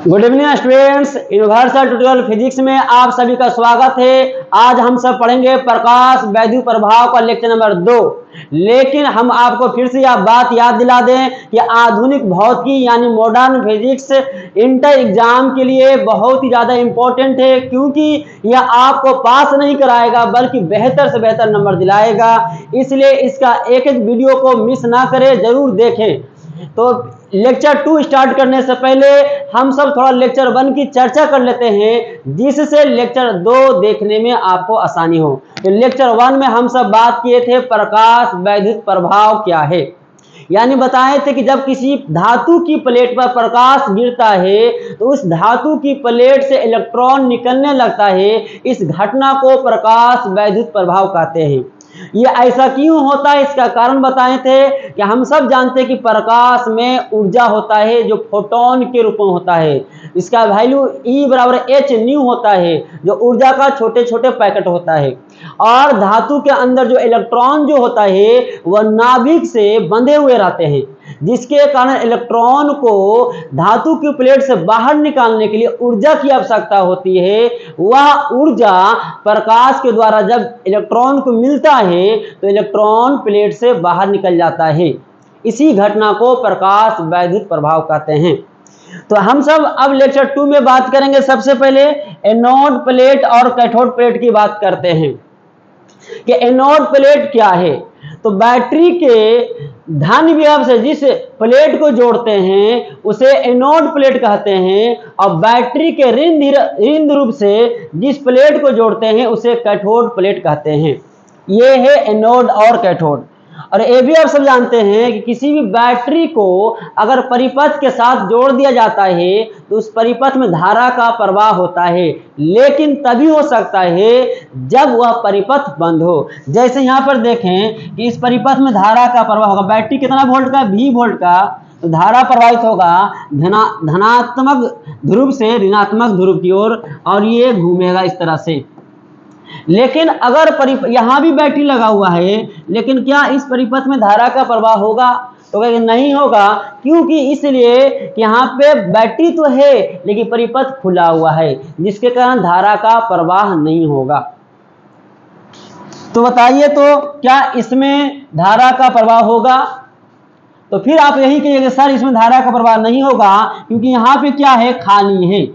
Good evening students, universal tutorial physics में आप सभी का स्वागत है। आज हम सब पढ़ेंगे प्रकाश वैद्युत प्रभाव का लेक्चर नंबर 2। लेकिन हम आपको फिर से यह बात याद दिला दें कि आधुनिक भौतिकी यानी मॉडर्न फिजिक्स इंटर एग्जाम के लिए बहुत ही ज़्यादा इम्पोर्टेंट है, क्योंकि यह आपको पास नहीं कराएगा बल्कि बेहतर से बेहतर नंबर दिलाएगा। इसलिए इसका एक एक वीडियो को मिस ना करें, जरूर देखें। तो लेक्चर 2 स्टार्ट करने से पहले हम सब थोड़ा लेक्चर 1 की चर्चा कर लेते हैं, जिससे लेक्चर 2 देखने में आपको आसानी हो। तो लेक्चर 1 में हम सब बात किए थे प्रकाश वैद्युत प्रभाव क्या है, यानी बताए थे कि जब किसी धातु की प्लेट पर प्रकाश गिरता है तो उस धातु की प्लेट से इलेक्ट्रॉन निकलने लगता है। इस घटना को प्रकाश वैद्युत प्रभाव कहते हैं। ये ऐसा क्यों होता है, इसका कारण बताए थे कि हम सब जानते हैं कि प्रकाश में ऊर्जा होता है जो फोटोन के रूप में होता है। इसका वैल्यू E बराबर h न्यू होता है, जो ऊर्जा का छोटे छोटे पैकेट होता है। और धातु के अंदर जो इलेक्ट्रॉन जो होता है वह नाभिक से बंधे हुए रहते हैं, जिसके कारण इलेक्ट्रॉन को धातु की प्लेट से बाहर निकालने के लिए ऊर्जा की आवश्यकता होती है। वह ऊर्जा प्रकाश के द्वारा जब इलेक्ट्रॉन को मिलता है तो इलेक्ट्रॉन प्लेट से बाहर निकल जाता है। इसी घटना को प्रकाश वैद्युत प्रभाव कहते हैं। तो हम सब अब लेक्चर 2 में बात करेंगे। सबसे पहले एनोड प्लेट और कैथोड प्लेट की बात करते हैं कि एनोड प्लेट क्या है। तो बैटरी के धन विभव से जिस प्लेट को जोड़ते हैं उसे एनोड प्लेट कहते हैं, और बैटरी के ऋण ध्रुव से जिस प्लेट को जोड़ते हैं उसे कैथोड प्लेट कहते हैं। ये है एनोड और कैथोड। और ये भी आप सब जानते हैं कि किसी भी बैटरी को अगर परिपथ के साथ जोड़ दिया जाता है तो उस परिपथ में धारा का प्रवाह होता है, लेकिन तभी हो सकता है जब वह परिपथ बंद हो। जैसे यहाँ पर देखें कि इस परिपथ में धारा का प्रवाह होगा। बैटरी कितना वोल्ट का, V वोल्ट का, तो धारा प्रवाहित होगा धनात्मक ध्रुव से ऋणात्मक ध्रुव की ओर, और ये घूमेगा इस तरह से। लेकिन अगर यहाँ भी बैटरी लगा हुआ है, लेकिन क्या इस परिपथ में धारा का प्रवाह होगा? तो कहेंगे नहीं होगा। क्योंकि इसलिए कि यहाँ पे बैटरी तो है लेकिन परिपथ खुला हुआ है, जिसके कारण धारा का प्रवाह नहीं होगा। तो बताइए, तो क्या इसमें धारा का प्रवाह होगा? तो फिर आप यही कहिएगा सर इसमें धारा का प्रवाह नहीं होगा, क्योंकि यहाँ पे क्या है, खाली है।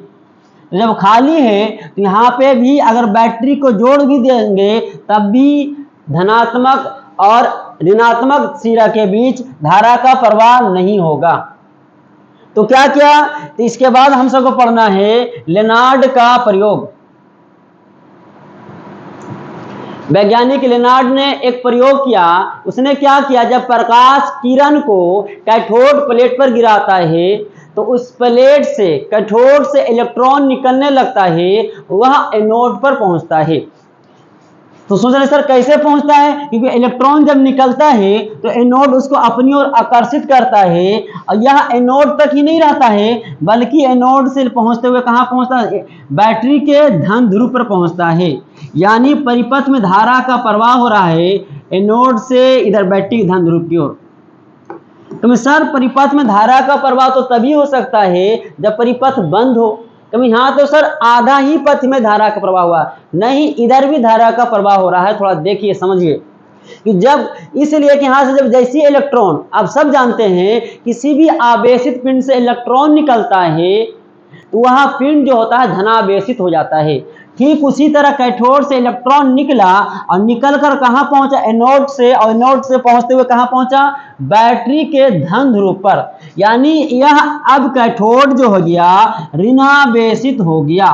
जब खाली है तो यहाँ पे भी अगर बैटरी को जोड़ भी देंगे तब भी धनात्मक और ऋणात्मक सिरा के बीच धारा का प्रवाह नहीं होगा। तो क्या क्या, तो इसके बाद हम सबको पढ़ना है लेनार्ड का प्रयोग। वैज्ञानिक लेनार्ड ने एक प्रयोग किया। उसने क्या किया, जब प्रकाश किरण को कैथोड प्लेट पर गिराता है तो उस प्लेट से कैथोड से इलेक्ट्रॉन निकलने लगता है, वह एनोड पर पहुंचता है। तो सोच रहे सर कैसे पहुंचता है? क्योंकि इलेक्ट्रॉन जब निकलता है तो एनोड उसको अपनी ओर आकर्षित करता है, और यह एनोड तक ही नहीं रहता है बल्कि एनोड से पहुंचते हुए कहां पहुंचता है, बैटरी के धन ध्रुव पर पहुंचता है। यानी परिपथ में धारा का प्रवाह हो रहा है एनोड से इधर बैटरी के धन ध्रुव की ओर। तो सर परिपथ में धारा का प्रवाह तो तभी हो सकता है जब परिपथ बंद हो। तो यहाँ तो सर आधा ही पथ में धारा का प्रवाह हुआ, नहीं इधर भी धारा का प्रवाह हो रहा है। थोड़ा देखिए समझिए कि जब, इसलिए कि यहाँ से जब जैसी इलेक्ट्रॉन, आप सब जानते हैं किसी भी आवेशित पिंड से इलेक्ट्रॉन निकलता है तो वह पिंड जो होता है धनावेशित हो जाता है। ठीक उसी तरह कैथोड से इलेक्ट्रॉन निकला और निकलकर कहां पहुंचा, एनोड से, और एनोड से पहुंचते हुए कहां पहुंचा, बैटरी के धन ध्रुव पर। यानी यह अब कैथोड जो हो गया ऋणावेशित हो गया।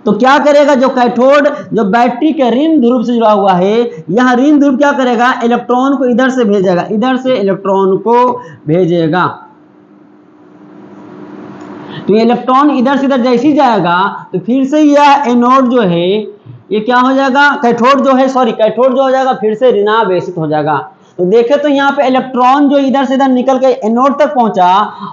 तो क्या करेगा, जो कैथोड जो बैटरी के ऋण ध्रुव से जुड़ा हुआ है, यह ऋण ध्रुव क्या करेगा, इलेक्ट्रॉन को इधर से भेजेगा, इधर से इलेक्ट्रॉन को भेजेगा। तो इलेक्ट्रॉन इधर से इधर जैसे ही जाएगा तो फिर से यह एनोड जो है ये क्या हो जाएगा, कैथोड जो हो जाएगा फिर से ऋणावेशित हो जाएगा। तो देखें तो यहाँ पे इलेक्ट्रॉन जो इधर से इधर निकल के एनोड तक पहुंचा,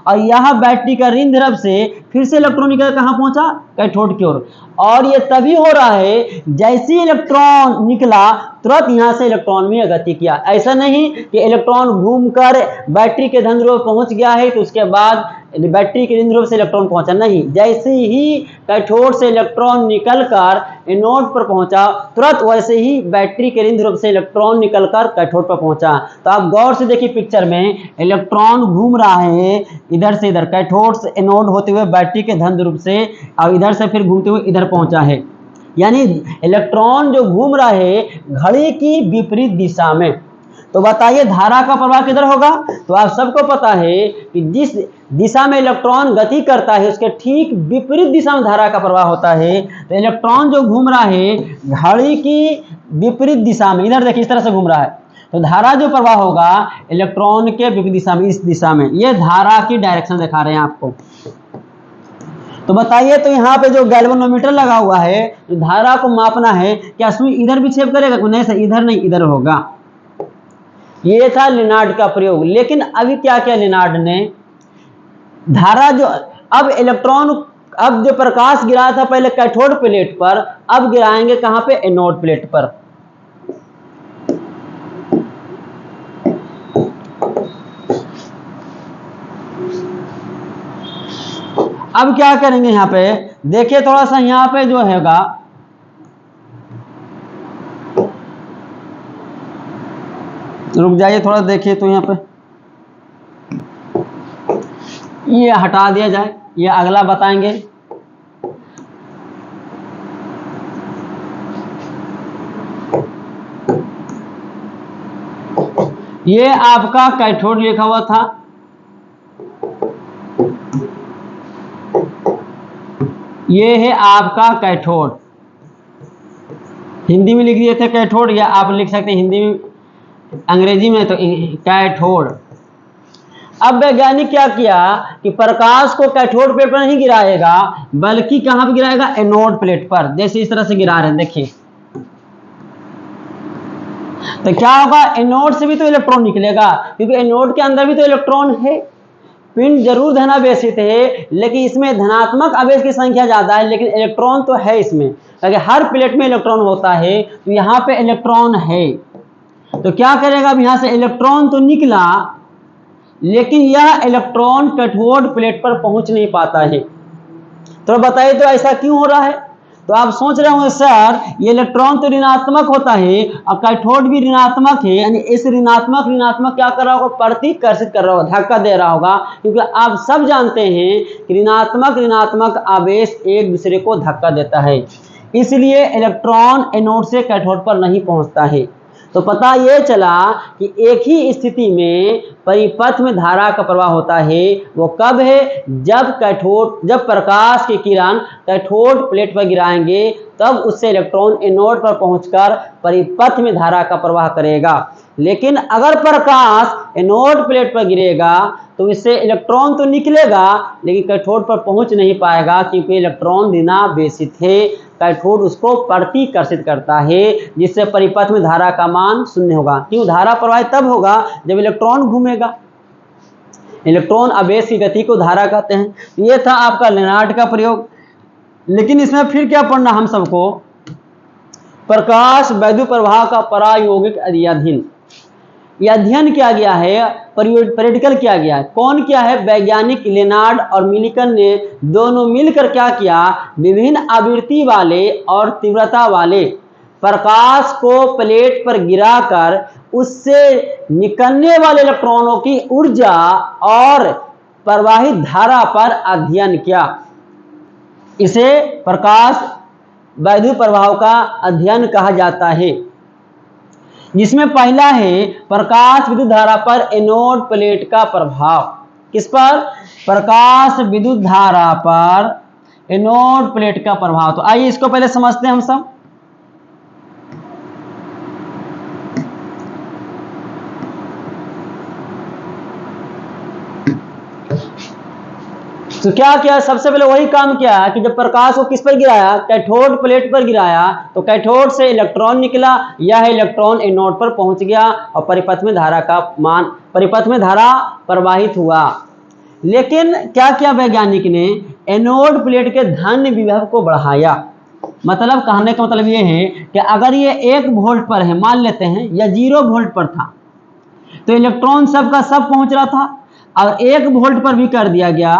और यह बैटरी का ऋण ध्रुव से फिर से इलेक्ट्रॉन निकल कहां पहुंचा, कैथोड की ओर। और ये तभी हो रहा है जैसे ही इलेक्ट्रॉन निकला तुरंत यहाँ से इलेक्ट्रॉन में गति किया। ऐसा नहीं कि इलेक्ट्रॉन घूमकर बैटरी के धन ध्रुव पहुंच गया है तो उसके बाद बैटरी के ऋण ध्रुव से इलेक्ट्रॉन पहुंचा नहीं, जैसे ही कैथोड से इलेक्ट्रॉन निकलकर एनोड पर पहुंचा तुरंत वैसे ही बैटरी के ऋण ध्रुव से इलेक्ट्रॉन निकलकर कैथोड पर पहुंचा। तो आप गौर से देखिए पिक्चर में इलेक्ट्रॉन घूम रहा है इधर से इधर, कैथोड से एनोड होते हुए बैटरी के धन ध्रुव से, और इधर से फिर घूमते हुए इधर पहुंचा है। यानी इलेक्ट्रॉन जो घूम रहा है घड़ी की विपरीत दिशा में। तो बताइए धारा का प्रवाह किधर होगा? तो आप सबको पता है कि जिस दिशा में इलेक्ट्रॉन गति करता है उसके ठीक विपरीत दिशा में धारा का प्रवाह होता है। तो इलेक्ट्रॉन जो घूम रहा है घड़ी की विपरीत दिशा में, इधर देखिए इस तरह से घूम रहा है, तो धारा जो प्रवाह होगा इलेक्ट्रॉन के विपरीत दिशा में, इस दिशा में। ये धारा की डायरेक्शन दिखा रहे हैं आपको। तो बताइए, तो यहाँ पे जो गैल्वेनोमीटर लगा हुआ है, तो धारा को मापना है, क्या सुई इधर भी छेद करेगा? नहीं सर, इधर नहीं, इधर होगा। ये था लिनार्ड का प्रयोग। लेकिन अभी क्या किया लिनार्ड ने, धारा जो अब इलेक्ट्रॉन, अब जो प्रकाश गिराया था पहले कैथोड प्लेट पर, अब गिराएंगे कहां पे? एनोड प्लेट पर। अब क्या करेंगे यहाँ पे देखिए, थोड़ा सा यहाँ पे जो हैगा, रुक जाइए थोड़ा देखिए, तो यहाँ पे ये हटा दिया जाए, ये अगला बताएंगे। ये आपका कैथोड लिखा हुआ था, ये है आपका कैथोड, हिंदी में लिख दिए थे कैथोड, या आप लिख सकते हैं हिंदी में, अंग्रेजी में तो कैथोड। अब वैज्ञानिक क्या किया कि प्रकाश को कैथोड प्लेट पर नहीं गिराएगा, बल्कि कहां पर गिराएगा? एनोड प्लेट पर। जैसे इस तरह से गिरा रहे हैं, देखिए तो क्या होगा? एनोड से भी तो इलेक्ट्रॉन निकलेगा, क्योंकि एनोड के अंदर भी तो इलेक्ट्रॉन है। पिंड जरूर धनावेशित है, लेकिन इसमें धनात्मक आवेश की संख्या ज्यादा है, लेकिन इलेक्ट्रॉन तो है इसमें, क्योंकि हर प्लेट में इलेक्ट्रॉन होता है। तो यहाँ पे इलेक्ट्रॉन है, तो क्या करेगा? अब यहां से इलेक्ट्रॉन तो निकला, लेकिन यह इलेक्ट्रॉन कैथोड प्लेट पर पहुंच नहीं पाता है। तो बताइए, तो ऐसा क्यों हो रहा है? तो आप सोच रहे होंगे सर, ये इलेक्ट्रॉन तो ऋणात्मक होता है और कैथोड भी ऋणात्मक है, यानी इस ऋणात्मक क्या कर रहा होगा? प्रतिकर्षित कर रहा होगा, धक्का दे रहा होगा। क्योंकि आप सब जानते हैं कि ऋणात्मक आवेश एक दूसरे को धक्का देता है, इसलिए इलेक्ट्रॉन एनोड से कैथोड पर नहीं पहुंचता है। तो पता ये चला कि एक ही स्थिति में परिपथ में धारा का प्रवाह होता है। वो कब है? जब प्रकाश की किरण कैथोड प्लेट पर गिराएंगे, तब उससे इलेक्ट्रॉन एनोड पर पहुंचकर परिपथ में धारा का प्रवाह करेगा। लेकिन अगर प्रकाश एनोड प्लेट पर गिरेगा तो इससे इलेक्ट्रॉन तो निकलेगा, लेकिन कैथोड पर पहुंच नहीं पाएगा, क्योंकि इलेक्ट्रॉन ऋणावेशित है। कैथोड उसको प्रतिकर्षित करता है, जिससे परिपथ में धारा का मान शून्य होगा। क्यों? धारा प्रवाहित तब होगा जब इलेक्ट्रॉन घूमेगा। इलेक्ट्रॉन आवेश की गति को धारा कहते हैं। ये था आपका लेनार्ड का प्रयोग। लेकिन इसमें फिर क्या पढ़ना हम सबको? प्रकाश वैद्युत प्रवाह का प्रायोगिक अध्ययन। यह अध्ययन किया गया है, प्रैक्टिकल किया गया है। कौन किया है? वैज्ञानिक लेनार्ड और मिलिकन ने दोनों मिलकर क्या किया? विभिन्न आवृत्ति वाले और तीव्रता वाले प्रकाश को प्लेट पर गिराकर उससे निकलने वाले इलेक्ट्रॉनों की ऊर्जा और प्रवाहित धारा पर अध्ययन किया। इसे प्रकाश वैद्युत प्रभाव का अध्ययन कहा जाता है, जिसमें पहला है प्रकाश विद्युत धारा पर एनोड प्लेट का प्रभाव। किस पर? प्रकाश विद्युत धारा पर एनोड प्लेट का प्रभाव। तो आइए इसको पहले समझते हैं हम सब। तो क्या किया? सबसे पहले वही काम किया कि जब प्रकाश को किस पर गिराया? कैथोड प्लेट पर गिराया, तो कैथोड से इलेक्ट्रॉन निकला, यह इलेक्ट्रॉन एनोड पर पहुंच गया और परिपथ में धारा प्रवाहित हुआ। लेकिन क्या किया वैज्ञानिक ने? एनोड प्लेट के धन विभव को बढ़ाया। मतलब कहने का मतलब ये है कि अगर ये 1 वोल्ट पर है, मान लेते हैं, या 0 वोल्ट पर था, तो इलेक्ट्रॉन सब का सब पहुंच रहा था। और 1 वोल्ट पर भी कर दिया गया,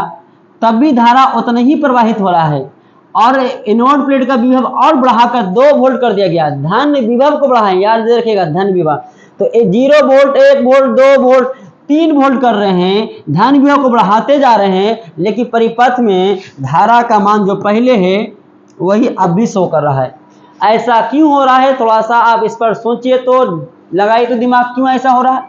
तब भी धारा उतना ही प्रवाहित हो रहा है। और एनोड प्लेट का विभव और बढ़ाकर 2 वोल्ट कर दिया गया। धन विभव को बढ़ाएं, याद रखिएगा, धन विभव। तो 0 वोल्ट, 1 वोल्ट, 2 वोल्ट, 3 वोल्ट कर रहे हैं, धन विभव को बढ़ाते जा रहे हैं, लेकिन परिपथ में धारा का मान जो पहले है वही अब भी शो कर रहा है। ऐसा क्यों हो रहा है? थोड़ा सा आप इस पर सोचिए तो, लगाइए तो दिमाग, क्यों ऐसा हो रहा है।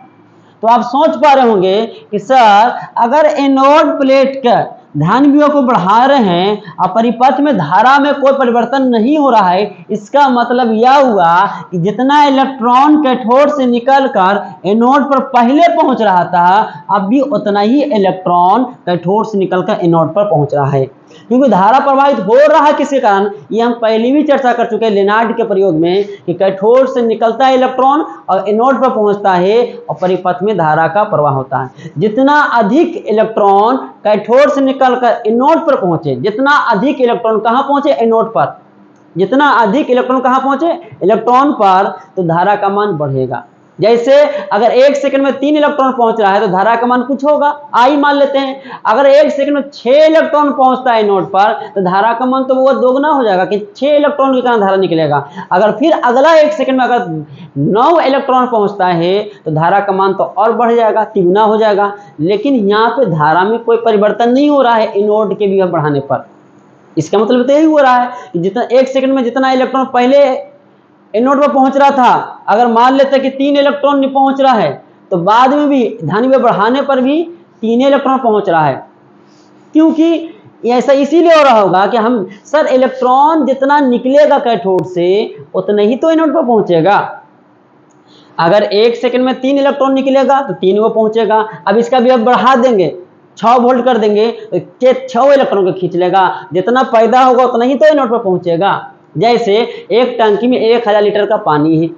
तो आप सोच पा रहे होंगे कि सर अगर एनोड प्लेट का धन विभव को बढ़ा रहे हैं और परिपथ में धारा में कोई परिवर्तन नहीं हो रहा है, इसका मतलब यह हुआ कि जितना इलेक्ट्रॉन कैथोड से निकलकर एनोड पर पहले पहुंच रहा था, अब भी उतना ही इलेक्ट्रॉन कैथोड से निकलकर एनोड पर पहुंच रहा है। क्योंकि धारा प्रवाहित हो रहा है किसके कारण, ये हम पहले भी चर्चा कर चुके हैं लेनार्ड के प्रयोग में, कि कैथोड से निकलता है इलेक्ट्रॉन और एनोड पर पहुंचता है और परिपथ में धारा का प्रवाह होता है। जितना अधिक इलेक्ट्रॉन कैथोड से निकलकर एनोड पर पहुंचे, जितना अधिक इलेक्ट्रॉन कहां पहुंचे, एनोड पर, जितना अधिक इलेक्ट्रॉन कहां पहुंचे, इलेक्ट्रॉन पर, तो धारा का मान बढ़ेगा। जैसे अगर 1 सेकंड में 3 इलेक्ट्रॉन पहुंच रहा है तो धारा का मान कुछ होगा, आई मान लेते हैं। अगर 1 सेकंड में 6 इलेक्ट्रॉन पहुंचता है नोड पर, तो धारा का मान तो वो दोगुना हो जाएगा कि 6 इलेक्ट्रॉन के कारण धारा निकलेगा। अगर फिर अगला 1 सेकंड में अगर 9 इलेक्ट्रॉन पहुंचता है तो धारा का मान तो और बढ़ जाएगा, तिगुना हो जाएगा। लेकिन यहाँ पे धारा में कोई परिवर्तन नहीं हो रहा है एनोड के विभव बढ़ाने पर। इसका मतलब तो यही हो रहा है कि जितना 1 सेकंड में जितना इलेक्ट्रॉन पहले एनोड पर पहुंच रहा था, अगर मान लेते हैं कि 3 इलेक्ट्रॉन नहीं पहुंच रहा है, तो बाद में भी धन विभव बढ़ाने पर भी 3 इलेक्ट्रॉन पहुंच रहा है। क्योंकि ऐसा इसीलिए हो रहा होगा कि हम सर इलेक्ट्रॉन जितना निकलेगा कैथोड से उतना ही तो एनोड पर पहुंचेगा। अगर 1 सेकंड में 3 इलेक्ट्रॉन निकलेगा तो 3 वो पहुंचेगा। अब इसका विभव बढ़ा देंगे, 6 वोल्ट कर देंगे तो 6 इलेक्ट्रॉन को खींच लेगा, जितना पैदा होगा उतना ही तो एनोड पर पहुंचेगा। जैसे एक टंकी में 1000 लीटर का पानी है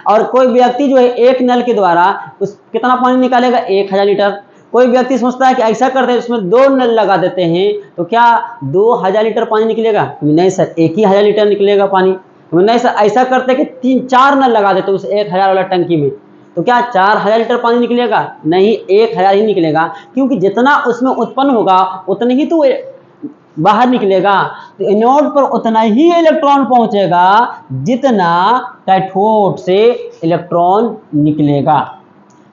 और कोई व्यक्ति जो है एक नल के द्वारा उस कितना पानी निकालेगा, 1000 लीटर। कोई व्यक्ति सोचता है कि ऐसा करते हैं उसमें 2 नल लगा देते हैं तो क्या 2000 लीटर पानी निकलेगा? नहीं सर, 1000 लीटर निकलेगा पानी। नहीं सर, ऐसा करते हैं कि 3-4 नल लगा देते उस 1000 वाला टंकी में, तो क्या 4000 लीटर पानी निकलेगा? नहीं, 1000 ही निकलेगा। क्योंकि जितना उसमें उत्पन्न होगा उतने ही तो बाहर निकलेगा। तो एनोड पर उतना ही इलेक्ट्रॉन पहुंचेगा जितना कैथोड से इलेक्ट्रॉन निकलेगा।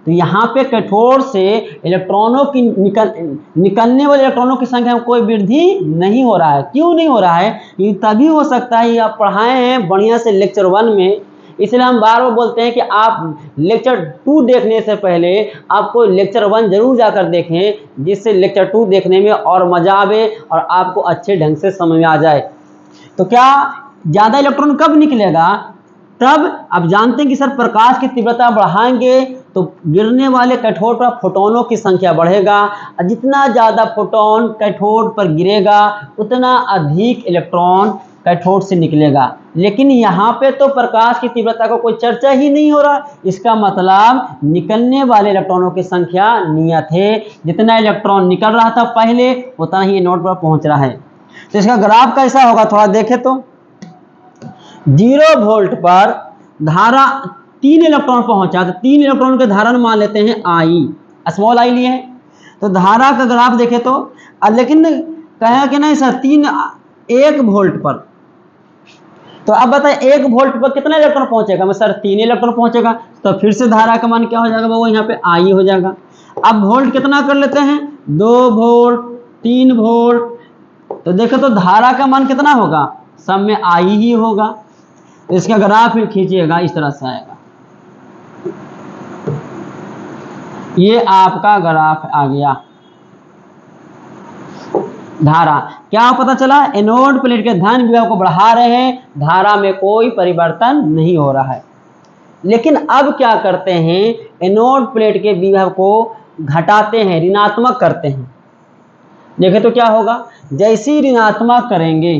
तो यहाँ पे कैथोड से इलेक्ट्रॉनों की निकलने वाले इलेक्ट्रॉनों की संख्या में कोई वृद्धि नहीं हो रहा है। क्यों नहीं हो रहा है? ये तभी हो सकता है, आप पढ़ाए हैं बढ़िया से लेक्चर 1 में, इसलिए हम बार बार बोलते हैं कि आप लेक्चर 2 देखने से पहले आपको लेक्चर 1 जरूर जाकर देखें, जिससे लेक्चर 2 देखने में और मजा आवे और आपको अच्छे ढंग से समझ में आ जाए। तो क्या ज़्यादा इलेक्ट्रॉन कब निकलेगा? तब आप जानते हैं कि सर प्रकाश की तीव्रता बढ़ाएंगे तो गिरने वाले कैथोड पर फोटोनों की संख्या बढ़ेगा, और जितना ज़्यादा फोटोन कैथोड पर गिरेगा उतना अधिक इलेक्ट्रॉन कैथोड से निकलेगा। लेकिन यहाँ पे तो प्रकाश की तीव्रता का कोई चर्चा ही नहीं हो रहा। इसका मतलब निकलने वाले इलेक्ट्रॉनों की संख्या नियत है, जितना इलेक्ट्रॉन निकल रहा था पहले उतना ही एनोड पर पहुंच रहा है। तो इसका ग्राफ कैसा होगा थोड़ा देखें तो, 0 वोल्ट पर धारा 3 इलेक्ट्रॉन पहुंचा, तो 3 इलेक्ट्रॉन के धारण मान लेते हैं आई, स्मॉल आई लिए हैं। तो धारा का ग्राफ देखें तो, लेकिन कहें कि नहीं सर 1 वोल्ट पर, तो अब बताएं 1 वोल्ट पर कितना इलेक्ट्रॉन पहुंचेगा? मैं सर 3 इलेक्ट्रॉन पहुंचेगा, तो फिर से धारा का मान क्या हो जाएगा? वो यहाँ पे आई हो जाएगा। अब वोल्ट कितना कर लेते हैं? 2 वोल्ट, 3 वोल्ट, तो देखो तो धारा का मान कितना होगा? सब में आई ही होगा। तो इसका ग्राफ फिर खींचिएगा, इस तरह से आएगा। ये आपका ग्राफ आ गया। धारा क्या पता चला? एनोड प्लेट के धन विभव को बढ़ा रहे हैं, धारा में कोई परिवर्तन नहीं हो रहा है। लेकिन अब क्या करते हैं? एनोड प्लेट के विभव को घटाते हैं, ऋणात्मक करते हैं। देखें तो क्या होगा? जैसे ही ऋणात्मक करेंगे,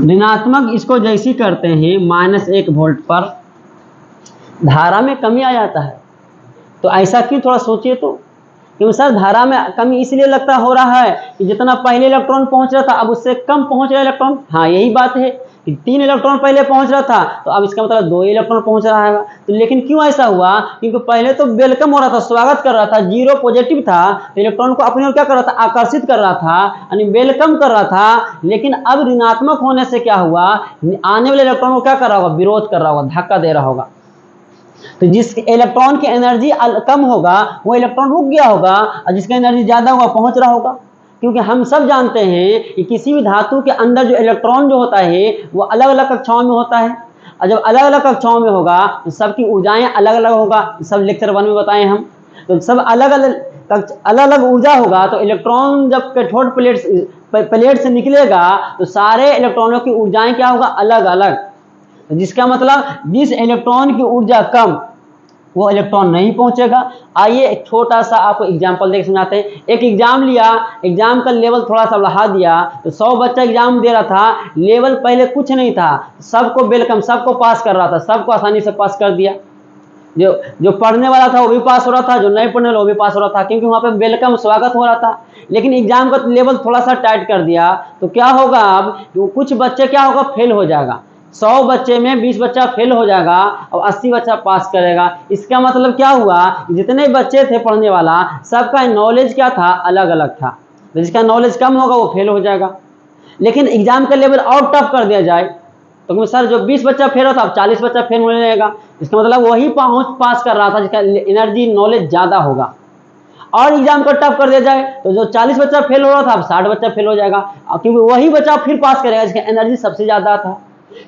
ऋणात्मक इसको जैसे ही करते हैं -1 वोल्ट पर, धारा में कमी आ जाता है। तो ऐसा क्यों? थोड़ा सोचिए तो, क्योंकि सर धारा में कमी इसलिए लगता हो रहा है कि जितना पहले इलेक्ट्रॉन पहुंच रहा था अब उससे कम पहुंच रहा है इलेक्ट्रॉन। हाँ, यही बात है कि 3 इलेक्ट्रॉन पहले पहुंच रहा था, तो अब इसका मतलब 2 इलेक्ट्रॉन पहुंच रहा है। तो लेकिन क्यों ऐसा हुआ? क्योंकि पहले तो वेलकम हो रहा था, स्वागत कर रहा था, 0 पॉजिटिव था, तो इलेक्ट्रॉन को अपनी ओर क्या कर रहा था? आकर्षित कर रहा था, यानी वेलकम कर रहा था। लेकिन अब ऋणात्मक होने से क्या हुआ? आने वाले इलेक्ट्रॉन को क्या कर रहा होगा? विरोध कर रहा होगा, धक्का दे रहा होगा। तो जिस इलेक्ट्रॉन की एनर्जी कम होगा वो इलेक्ट्रॉन रुक गया होगा, और जिसका एनर्जी ज्यादा होगा पहुंच रहा होगा। क्योंकि हम सब जानते हैं कि किसी भी धातु के अंदर जो इलेक्ट्रॉन जो होता है वो अलग अलग कक्षाओं में होता है, और जब अलग अलग कक्षाओं में होगा तो सबकी ऊर्जाएं अलग अलग होगा। सब लेक्चर 1 में बताए हम। तो सब अलग अलग ऊर्जा होगा, तो इलेक्ट्रॉन जब कैथोड प्लेट से निकलेगा तो सारे इलेक्ट्रॉनों की ऊर्जाएं क्या होगा? अलग अलग। तो जिसका मतलब जिस इलेक्ट्रॉन की ऊर्जा कम वो इलेक्ट्रॉन नहीं पहुंचेगा। आइए एक छोटा सा आपको एग्जांपल देकर समझाते हैं। एक एग्जाम लिया, एग्जाम का लेवल थोड़ा सा बढ़ा दिया, तो 100 बच्चा एग्जाम दे रहा था, लेवल पहले कुछ नहीं था, सबको वेलकम, सबको पास कर रहा था, सबको आसानी से पास कर दिया। जो पढ़ने वाला था वो भी पास हो रहा था, जो नहीं पढ़ने वाला वो भी पास हो रहा था, क्योंकि वहां पे वेलकम, स्वागत हो रहा था। लेकिन एग्जाम का लेवल थोड़ा सा टाइट कर दिया तो क्या होगा? अब कुछ बच्चे क्या होगा? फेल हो जाएगा। 100 बच्चे में 20 बच्चा फेल हो जाएगा और 80 बच्चा पास करेगा। इसका मतलब क्या हुआ? जितने बच्चे थे पढ़ने वाला, सबका नॉलेज क्या था? अलग अलग था। तो जिसका नॉलेज कम होगा वो फेल हो जाएगा। लेकिन एग्जाम का लेवल और टफ कर दिया जाए तो सर जो 20 बच्चा फेल होता, अब 40 बच्चा फेल होने लगेगा। इसका मतलब वही पास कर रहा था जिसका एनर्जी नॉलेज ज्यादा होगा। और एग्जाम को टफ कर दिया जाए तो जो 40 बच्चा फेल हो रहा था, अब 60 बच्चा फेल हो जाएगा, क्योंकि वही बच्चा फिर पास करेगा जिसका एनर्जी सबसे ज्यादा था।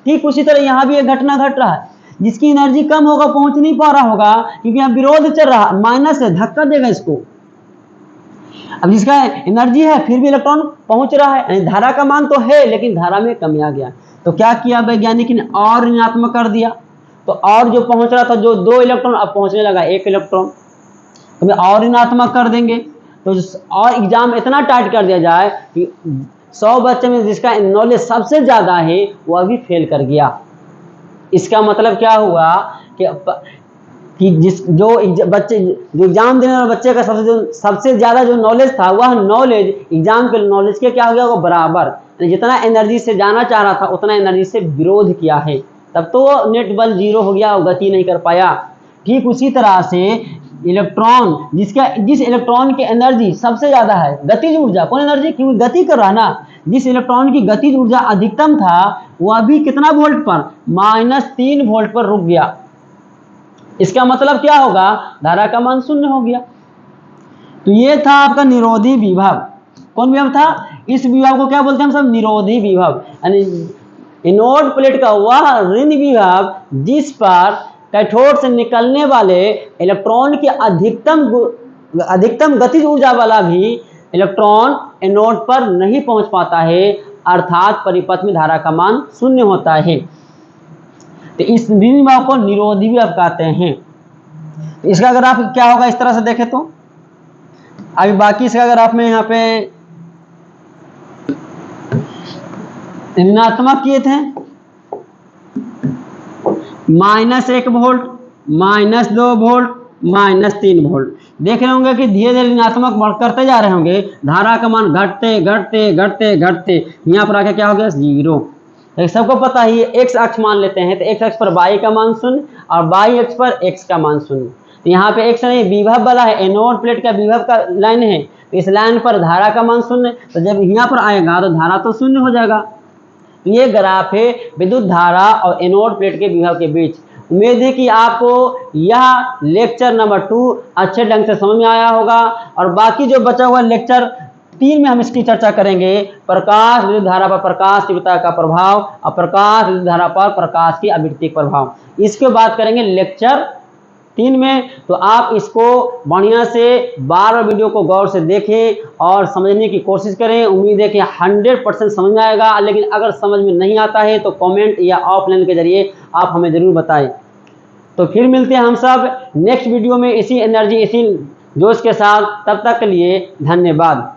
ठीक उसी तरह यहाँ भी एक घटना घट रहा है। जिसकी एनर्जी कम होगा पहुंच नहीं पा रहा होगा, क्योंकि यहाँ विरोध चल रहा, माइनस है, धक्का देगा इसको। अब जिसका एनर्जी है फिर भी इलेक्ट्रॉन पहुंच रहा है, धारा का मान तो है लेकिन धारा में कमी आ गया। तो क्या किया वैज्ञानिक ने? और ऋणात्मक कर दिया। तो और जो पहुंच रहा था, जो 2 इलेक्ट्रॉन, अब पहुंचने लगा 1 इलेक्ट्रॉन, तो और ऋणात्मक कर देंगे। तो और एग्जाम इतना टाइट कर दिया जाए कि 100 बच्चे में जिसका नॉलेज सबसे ज्यादा है वो अभी फेल कर गया। इसका मतलब क्या हुआ कि जो एग्जाम देने वाले बच्चे का सबसे ज्यादा जो नॉलेज था, वह नॉलेज एग्जाम के नॉलेज के क्या हो गया? वो बराबर, जितना एनर्जी से जाना चाह रहा था उतना एनर्जी से विरोध किया है, तब तो नेट बल 0 हो गया और गति नहीं कर पाया। ठीक उसी तरह से इलेक्ट्रॉन, जिस इलेक्ट्रॉन की एनर्जी सबसे ज्यादा है, गतिज ऊर्जा, कौन एनर्जी? क्योंकि गति कर रहा ना, जिस इलेक्ट्रॉन की गतिज ऊर्जा अधिकतम था वो अभी कितना वोल्ट पर? -3 वोल्ट पर रुक गया। इसका मतलब क्या होगा? धारा का मान 0 हो गया। तो ये था आपका निरोधी विभव। कौन विभव था? इस विभव को क्या बोलते हैं हम सब? निरोधी विभव। यानी एनोड प्लेट का वह ऋण विभव जिस पर कैथोड से निकलने वाले इलेक्ट्रॉन की अधिकतम गतिज ऊर्जा वाला भी इलेक्ट्रॉन एनोड पर नहीं पहुंच पाता है, अर्थात परिपथ में धारा का मान 0 होता है। तो इस ऋण विभव को निरोधी विभव कहते हैं। तो इसका अगर आप क्या होगा इस तरह से देखें तो अभी बाकी इसका अगर आप में यहाँ पे ऋणात्मक किए थे, -1 वोल्ट, -2 वोल्ट, -3 वोल्ट, देख रहे होंगे कि धीरे धीरे ऋणात्मक करते जा रहे होंगे, धारा का मान घटते घटते घटते घटते यहाँ पर आके क्या हो गया? 0। सबको पता ही एक्स अक्ष मान लेते हैं, तो एक्स अक्ष पर वाई का मान 0 और वाई अक्ष पर एक्स का मान 0। तो यहाँ पे एक्स नहीं, विभव वाला है, एनोड प्लेट का विभव का लाइन है, तो इस लाइन पर धारा का मान 0, तो जब यहाँ पर आएगा तो धारा तो 0 हो जाएगा। तो ये ग्राफ है विद्युत धारा और एनोड प्लेट के विभव के बीच। उम्मीद है कि आपको यह लेक्चर नंबर 2 अच्छे ढंग से समझ में आया होगा, और बाकी जो बचा हुआ लेक्चर 3 में हम इसकी चर्चा करेंगे, प्रकाश विद्युत धारा पर प्रकाश तीव्रता का प्रभाव और प्रकाश विद्युत धारा पर प्रकाश की आवृत्ति प्रभाव। इसके बात करेंगे लेक्चर 3 में। तो आप इसको बढ़िया से बार वीडियो को गौर से देखें और समझने की कोशिश करें। उम्मीद है कि 100% समझ में आएगा, लेकिन अगर समझ में नहीं आता है तो कमेंट या ऑफलाइन के जरिए आप हमें ज़रूर बताएं। तो फिर मिलते हैं हम सब नेक्स्ट वीडियो में इसी एनर्जी, इसी जोश के साथ। तब तक के लिए धन्यवाद।